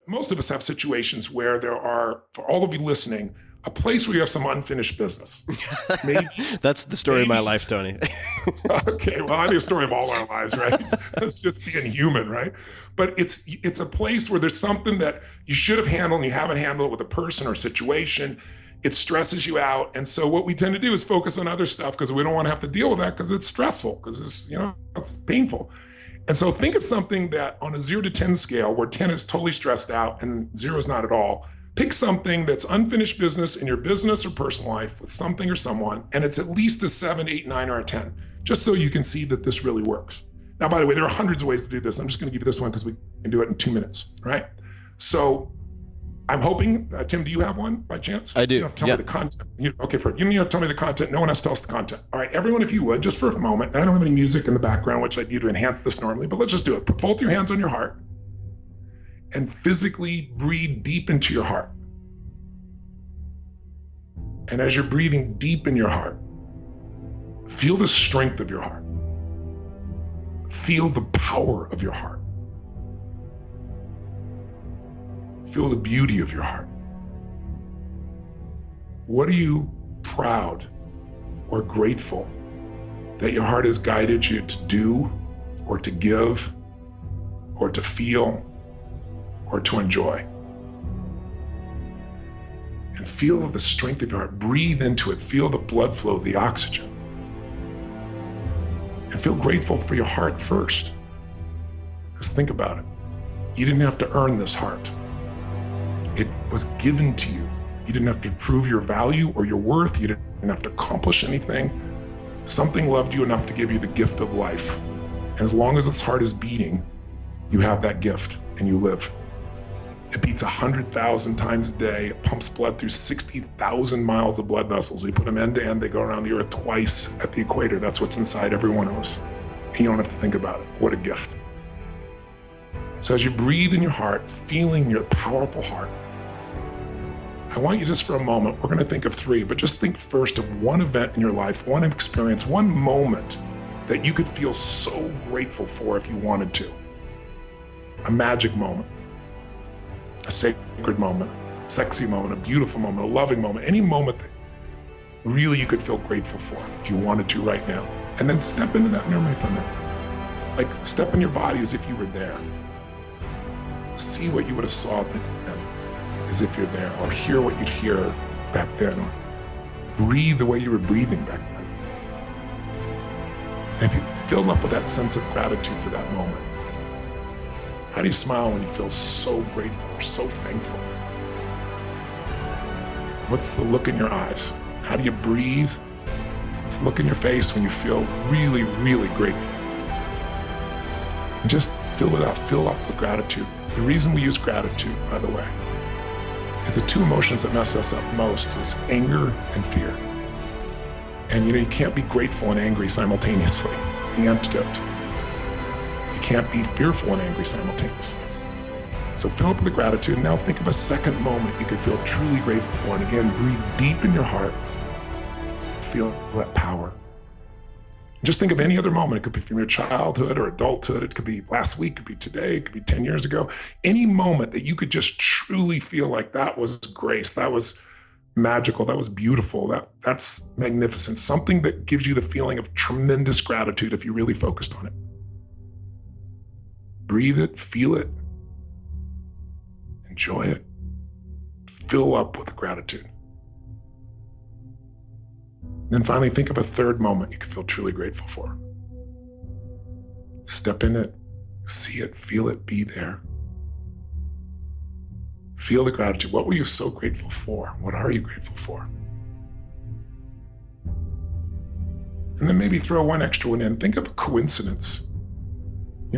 most of us have situations where there are, for all of you listening, a place where you have some unfinished business. Maybe, that's the story of my life, Tony. Okay, well, I need a story of all our lives, right? It's just being human, right? But it's a place where there's something that you should have handled and you haven't handled it with a person or situation. It stresses you out. And so what we tend to do is focus on other stuff because we don't want to have to deal with that because it's stressful, because it's painful. And so think of something that on a 0 to 10 scale, where 10 is totally stressed out and 0 is not at all. Pick something that's unfinished business in your business or personal life with something or someone, and it's at least a 7, 8, 9, or a 10, just so you can see that this really works. Now, by the way, there are hundreds of ways to do this. I'm just going to give you this one because we can do it in 2 minutes, right? So I'm hoping, Tim, do you have one by chance? I do. You don't have to tell me the content. Okay, perfect. You don't need to tell me the content. No one has to tell us the content. All right, everyone, if you would, just for a moment, and I don't have any music in the background, which I do to enhance this normally, but let's just do it. Put both your hands on your heart and physically breathe deep into your heart. And as you're breathing deep in your heart, feel the strength of your heart. Feel the power of your heart. Feel the beauty of your heart. What are you proud or grateful that your heart has guided you to do or to give or to feel or to enjoy? And feel the strength of your heart. Breathe into it. Feel the blood flow, the oxygen. And feel grateful for your heart first. Because think about it. You didn't have to earn this heart. It was given to you. You didn't have to prove your value or your worth. You didn't have to accomplish anything. Something loved you enough to give you the gift of life. And as long as this heart is beating, you have that gift and you live. It beats 100,000 times a day. It pumps blood through 60,000 miles of blood vessels. You put them end to end, they go around the earth twice at the equator. That's what's inside every one of us. And you don't have to think about it. What a gift. So as you breathe in your heart, feeling your powerful heart, I want you just for a moment, we're going to think of 3, but just think first of one event in your life, one experience, one moment that you could feel so grateful for if you wanted to. A magic moment, a sacred moment, a sexy moment, a beautiful moment, a loving moment, any moment that really you could feel grateful for if you wanted to right now. And then step into that memory for a minute. Like step in your body as if you were there. See what you would have saw then as if you're there, or hear what you'd hear back then, or breathe the way you were breathing back then. And if you filled up with that sense of gratitude for that moment, how do you smile when you feel so grateful or so thankful? What's the look in your eyes? How do you breathe? What's the look in your face when you feel really, really grateful? And just fill it up, fill up with gratitude. The reason we use gratitude, by the way, is the 2 emotions that mess us up most is anger and fear. And you can't be grateful and angry simultaneously. It's the antidote. You can't be fearful and angry simultaneously. So fill up with the gratitude. Now think of a second moment you could feel truly grateful for. And again, breathe deep in your heart. Feel that power. Just think of any other moment. It could be from your childhood or adulthood. It could be last week, it could be today, it could be 10 years ago. Any moment that you could just truly feel like that was grace, that was magical, that was beautiful, that's magnificent. Something that gives you the feeling of tremendous gratitude if you really focused on it. Breathe it, feel it, enjoy it, fill up with gratitude. Then finally, think of a third moment you can feel truly grateful for. Step in it, see it, feel it, be there. Feel the gratitude. What were you so grateful for? What are you grateful for? And then maybe throw one extra one in. Think of a coincidence.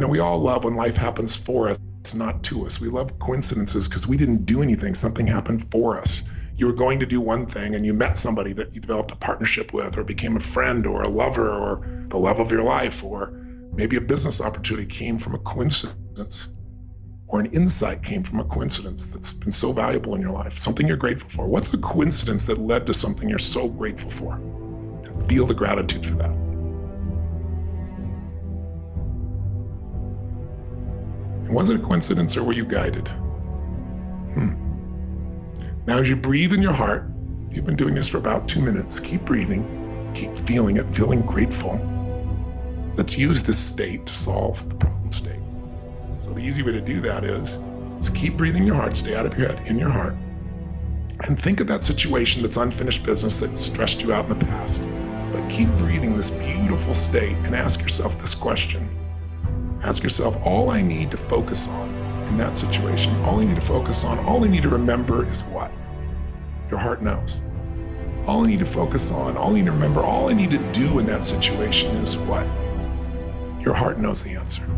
We all love when life happens for us, not to us. We love coincidences because we didn't do anything. Something happened for us. You were going to do one thing and you met somebody that you developed a partnership with, or became a friend or a lover or the love of your life, or maybe a business opportunity came from a coincidence, or an insight came from a coincidence that's been so valuable in your life, something you're grateful for. What's a coincidence that led to something you're so grateful for? And feel the gratitude for that. And was it a coincidence or were you guided? Now, as you breathe in your heart, you've been doing this for about 2 minutes. Keep breathing, keep feeling it, feeling grateful. Let's use this state to solve the problem state. So the easy way to do that is keep breathing in your heart, stay out of your head, in your heart, and think of that situation that's unfinished business that stressed you out in the past. But keep breathing this beautiful state and ask yourself this question. Ask yourself, all I need to focus on in that situation, all I need to focus on, all I need to remember is what? Your heart knows. All I need to focus on, all I need to remember, all I need to do in that situation is what? Your heart knows the answer.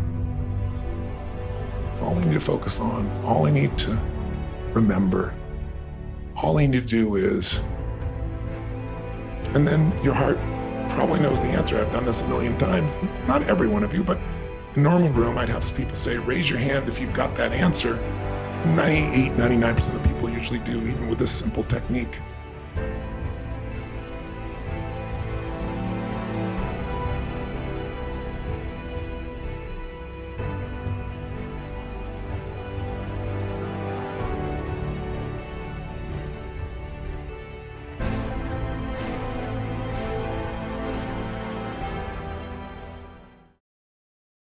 All I need to focus on, all I need to remember, all I need to do is, and then your heart probably knows the answer. I've done this a million times. Not every one of you, but in a normal room, I'd have people say, raise your hand if you've got that answer. 98, 99% of the people usually do, even with this simple technique.